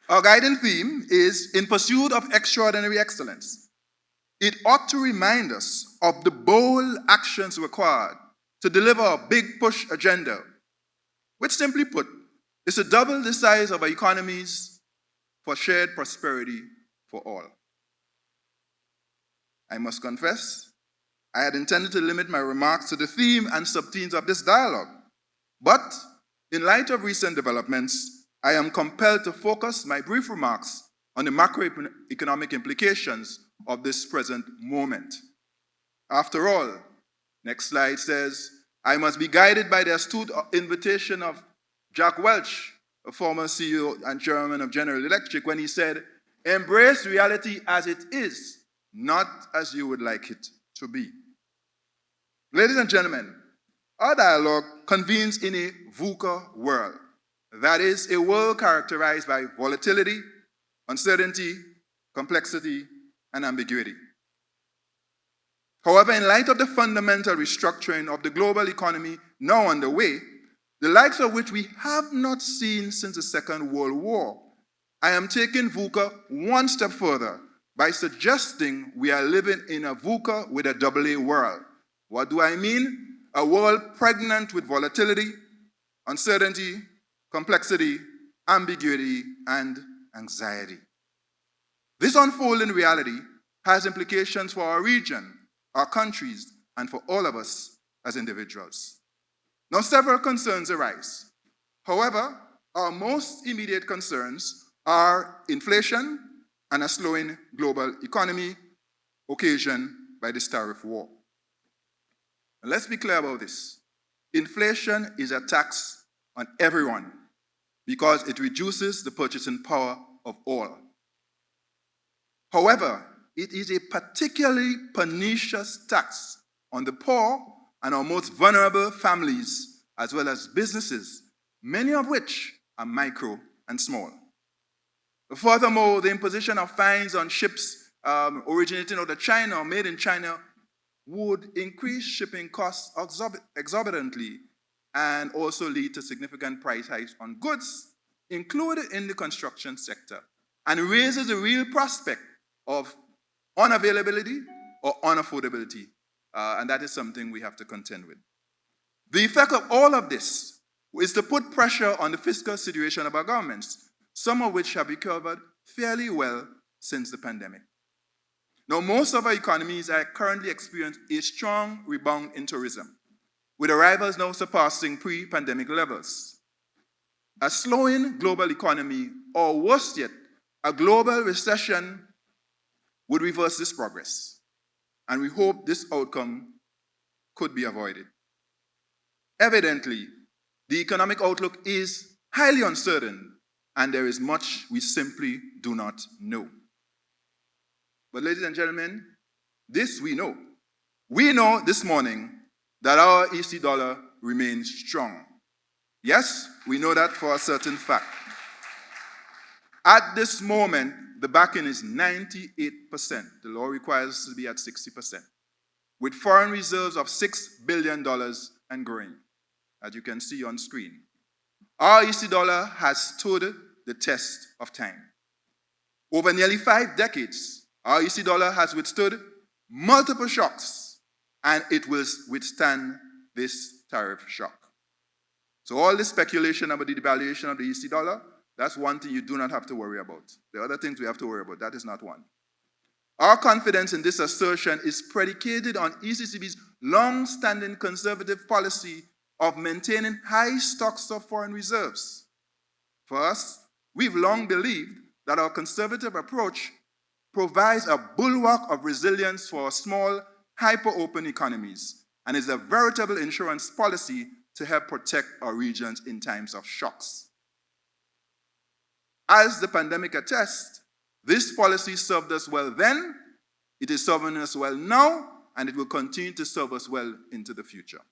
Our guiding theme is In Pursuit of Extraordinary Excellence. It ought to remind us of the bold actions required to deliver a big push agenda, which simply put, is to double the size of our economies for shared prosperity for all. I must confess, I had intended to limit my remarks to the theme and subthemes of this dialogue, but in light of recent developments, I am compelled to focus my brief remarks on the macroeconomic implications of this present moment. After all, next slide says, I must be guided by the astute invitation of Jack Welch, a former CEO and chairman of General Electric, when he said, embrace reality as it is, not as you would like it to be. Ladies and gentlemen, our dialogue convenes in a VUCA world. That is, a world characterized by volatility, uncertainty, complexity, and ambiguity. However, in light of the fundamental restructuring of the global economy now underway, the likes of which we have not seen since the Second World War, I am taking VUCA one step further by suggesting we are living in a VUCA with a AA world. What do I mean? A world pregnant with volatility, uncertainty, complexity, ambiguity, and anxiety. This unfolding reality has implications for our region, our countries, and for all of us as individuals. Now, several concerns arise. However, our most immediate concerns are inflation and a slowing global economy occasioned by this tariff war. And let's be clear about this. Inflation is a tax on everyone because it reduces the purchasing power of all. However, it is a particularly pernicious tax on the poor and our most vulnerable families, as well as businesses, many of which are micro and small. Furthermore, the imposition of fines on ships originating out of China or made in China would increase shipping costs exorbitantly and also lead to significant price hikes on goods included in the construction sector, and raises the real prospect of unavailability or unaffordability, and that is something we have to contend with. The effect of all of this is to put pressure on the fiscal situation of our governments, some of which have recovered fairly well since the pandemic. Now, most of our economies are currently experiencing a strong rebound in tourism, with arrivals now surpassing pre-pandemic levels. A slowing global economy, or worse yet, a global recession would reverse this progress, and we hope this outcome could be avoided. Evidently, the economic outlook is highly uncertain, and there is much we simply do not know. But ladies and gentlemen, this we know. We know this morning that our EC dollar remains strong. Yes, we know that for a certain fact. At this moment, the backing is 98%. The law requires us to be at 60%, with foreign reserves of $6 billion and growing, as you can see on screen. Our EC dollar has stood the test of time. Over nearly 5 decades, our EC dollar has withstood multiple shocks, and it will withstand this tariff shock. So all this speculation about the devaluation of the EC dollar, that's one thing you do not have to worry about. The other things we have to worry about, that is not one. Our confidence in this assertion is predicated on ECCB's long-standing conservative policy of maintaining high stocks of foreign reserves. For us, we've long believed that our conservative approach provides a bulwark of resilience for small, hyper-open economies and is a veritable insurance policy to help protect our regions in times of shocks. As the pandemic attests, this policy served us well then, it is serving us well now, and it will continue to serve us well into the future.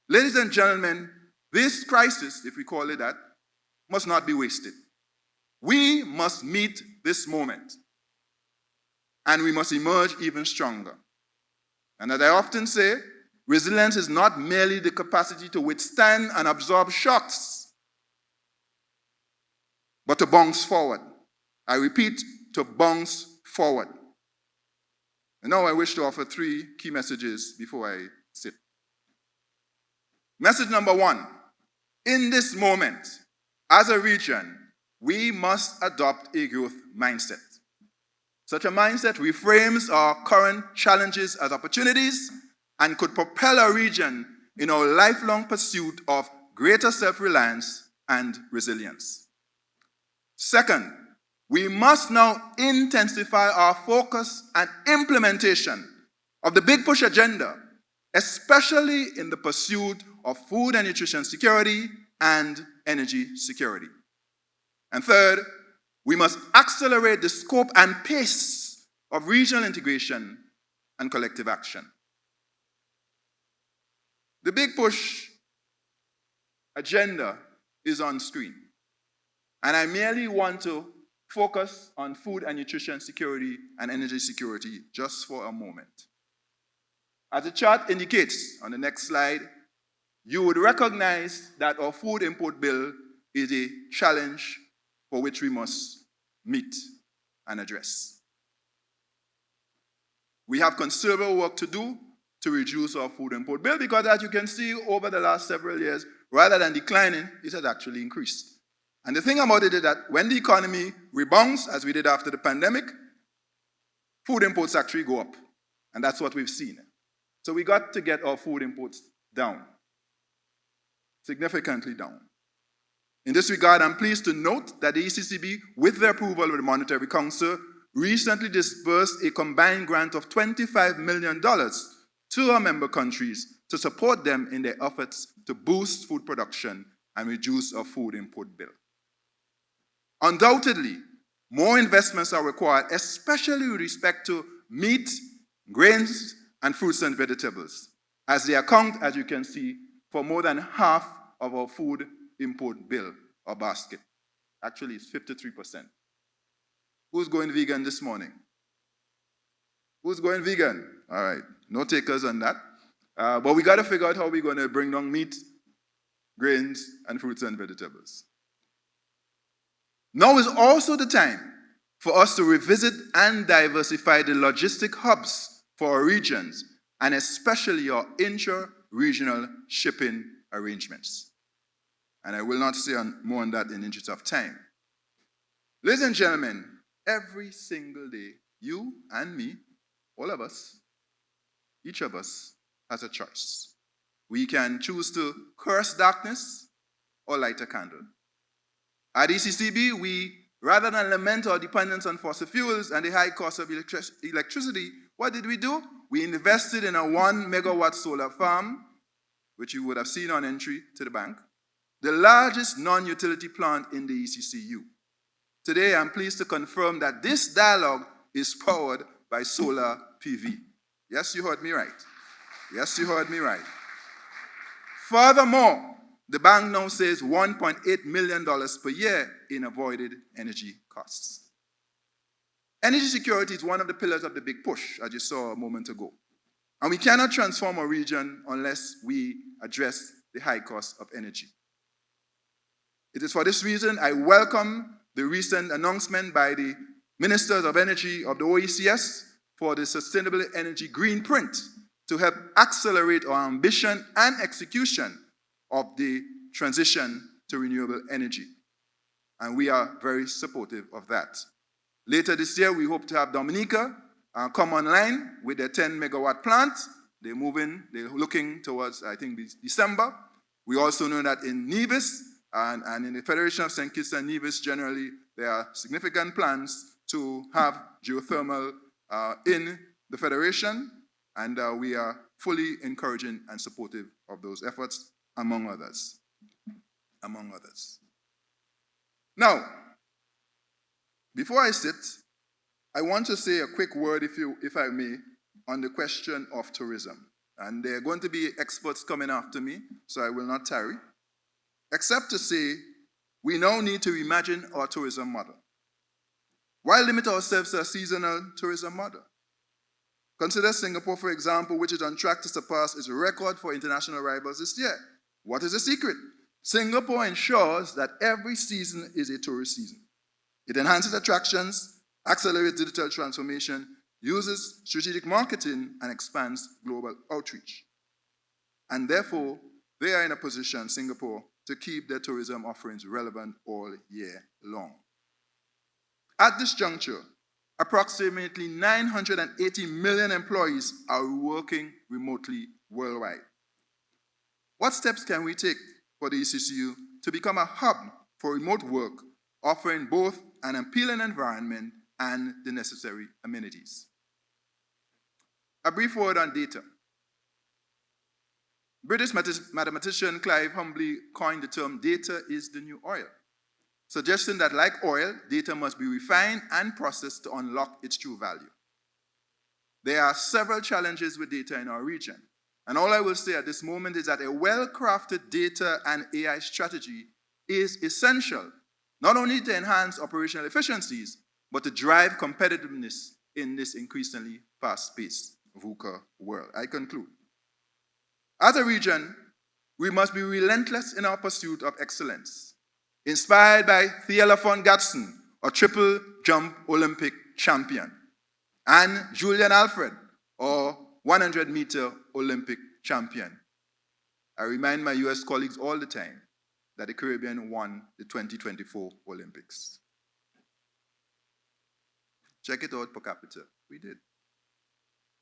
Ladies and gentlemen, this crisis, if we call it that, must not be wasted. We must meet this moment, and we must emerge even stronger. And as I often say, resilience is not merely the capacity to withstand and absorb shocks. but to bounce forward. I repeat, to bounce forward. And now I wish to offer 3 key messages before I sit. Message number 1, in this moment, as a region, we must adopt a growth mindset. Such a mindset reframes our current challenges as opportunities and could propel our region in our lifelong pursuit of greater self-reliance and resilience. Second, we must now intensify our focus and implementation of the Big Push agenda, especially in the pursuit of food and nutrition security and energy security. And third, we must accelerate the scope and pace of regional integration and collective action. The Big Push agenda is on screen, and I merely want to focus on food and nutrition security and energy security just for a moment. As the chart indicates on the next slide, you would recognize that our food import bill is a challenge for which we must meet and address. We have considerable work to do to reduce our food import bill because, as you can see, over the last several years, rather than declining, it has actually increased. And the thing about it is that when the economy rebounds, as we did after the pandemic, food imports actually go up. And that's what we've seen. So we got to get our food imports down, significantly down. In this regard, I'm pleased to note that the ECCB, with the approval of the Monetary Council, recently disbursed a combined grant of $25 million to our member countries to support them in their efforts to boost food production and reduce our food import bill. Undoubtedly, more investments are required, especially with respect to meat, grains, and fruits and vegetables, as they account, as you can see, for more than half of our food import bill or basket. Actually, it's 53%. Who's going vegan this morning? Who's going vegan? All right, no takers on that. But we got to figure out how we're going to bring down meat, grains, and fruits and vegetables. Now is also the time for us to revisit and diversify the logistic hubs for our regions, and especially our intra-regional shipping arrangements. And I will not say more on that in the interest of time. Ladies and gentlemen, every single day, you and me, all of us, each of us has a choice. We can choose to curse darkness or light a candle. At ECCB, we, rather than lament our dependence on fossil fuels and the high cost of electricity, what did we do? We invested in a 1 megawatt solar farm, which you would have seen on entry to the bank, the largest non-utility plant in the ECCU. Today, I'm pleased to confirm that this dialogue is powered by solar PV. Yes, you heard me right. Yes, you heard me right. Furthermore, the bank now saves $1.8 million per year in avoided energy costs. Energy security is one of the pillars of the Big Push, as you saw a moment ago. And we cannot transform a region unless we address the high cost of energy. It is for this reason I welcome the recent announcement by the Ministers of Energy of the OECS for the Sustainable Energy Green Print to help accelerate our ambition and execution of the transition to renewable energy. And we are very supportive of that. Later this year, we hope to have Dominica come online with their 10 megawatt plant. They're looking towards, I think, December. We also know that in Nevis and in the Federation of St. Kitts and Nevis generally, there are significant plans to have geothermal in the Federation, and we are fully encouraging and supportive of those efforts, among others. Now, before I sit, I want to say a quick word, if I may, on the question of tourism. And there are going to be experts coming after me, so I will not tarry, except to say we now need to reimagine our tourism model. Why limit ourselves to a seasonal tourism model? Consider Singapore, for example, which is on track to surpass its record for international arrivals this year. What is the secret? Singapore ensures that every season is a tourist season. It enhances attractions, accelerates digital transformation, uses strategic marketing, and expands global outreach. And therefore, they are in a position, Singapore, to keep their tourism offerings relevant all year long. At this juncture, approximately 980 million employees are working remotely worldwide. What steps can we take for the ECCU to become a hub for remote work, offering both an appealing environment and the necessary amenities? A brief word on data. British mathematician Clive humbly coined the term data is the new oil, suggesting that like oil, data must be refined and processed to unlock its true value. There are several challenges with data in our region, and all I will say at this moment is that a well-crafted data and AI strategy is essential, not only to enhance operational efficiencies, but to drive competitiveness in this increasingly fast-paced VUCA world. I conclude. As a region, we must be relentless in our pursuit of excellence, inspired by Thea Gadsden, a triple jump Olympic champion, and Julian Alfred, or 100-meter Olympic champion. I remind my US colleagues all the time that the Caribbean won the 2024 Olympics. Check it out per capita. We did.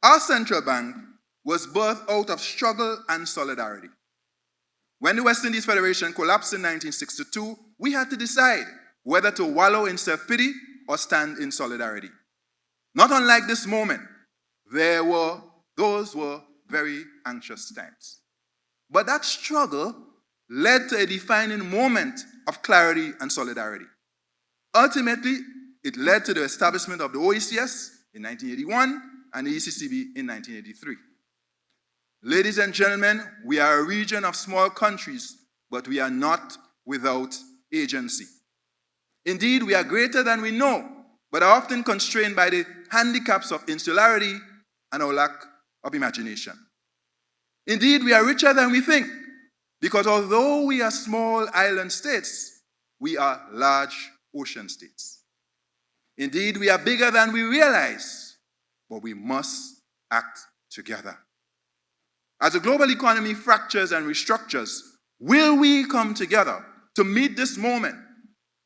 Our central bank was birthed out of struggle and solidarity. When the West Indies Federation collapsed in 1962, we had to decide whether to wallow in self-pity or stand in solidarity. Not unlike this moment, those were very anxious times. But that struggle led to a defining moment of clarity and solidarity. Ultimately, it led to the establishment of the OECS in 1981 and the ECCB in 1983. Ladies and gentlemen, we are a region of small countries, but we are not without agency. Indeed, we are greater than we know, but are often constrained by the handicaps of insularity and our lack of imagination. Indeed, we are richer than we think, because although we are small island states, we are large ocean states. Indeed, we are bigger than we realize, but we must act together. As the global economy fractures and restructures, will we come together to meet this moment?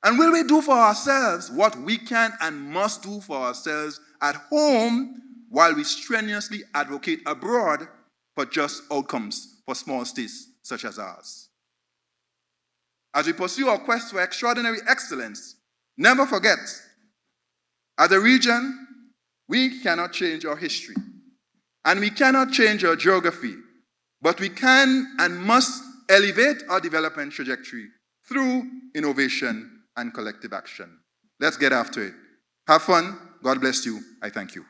And will we do for ourselves what we can and must do for ourselves at home while we strenuously advocate abroad for just outcomes for small states such as ours? As we pursue our quest for extraordinary excellence, never forget, as a region, we cannot change our history, and we cannot change our geography, but we can and must elevate our development trajectory through innovation and collective action. Let's get after it. Have fun. God bless you. I thank you.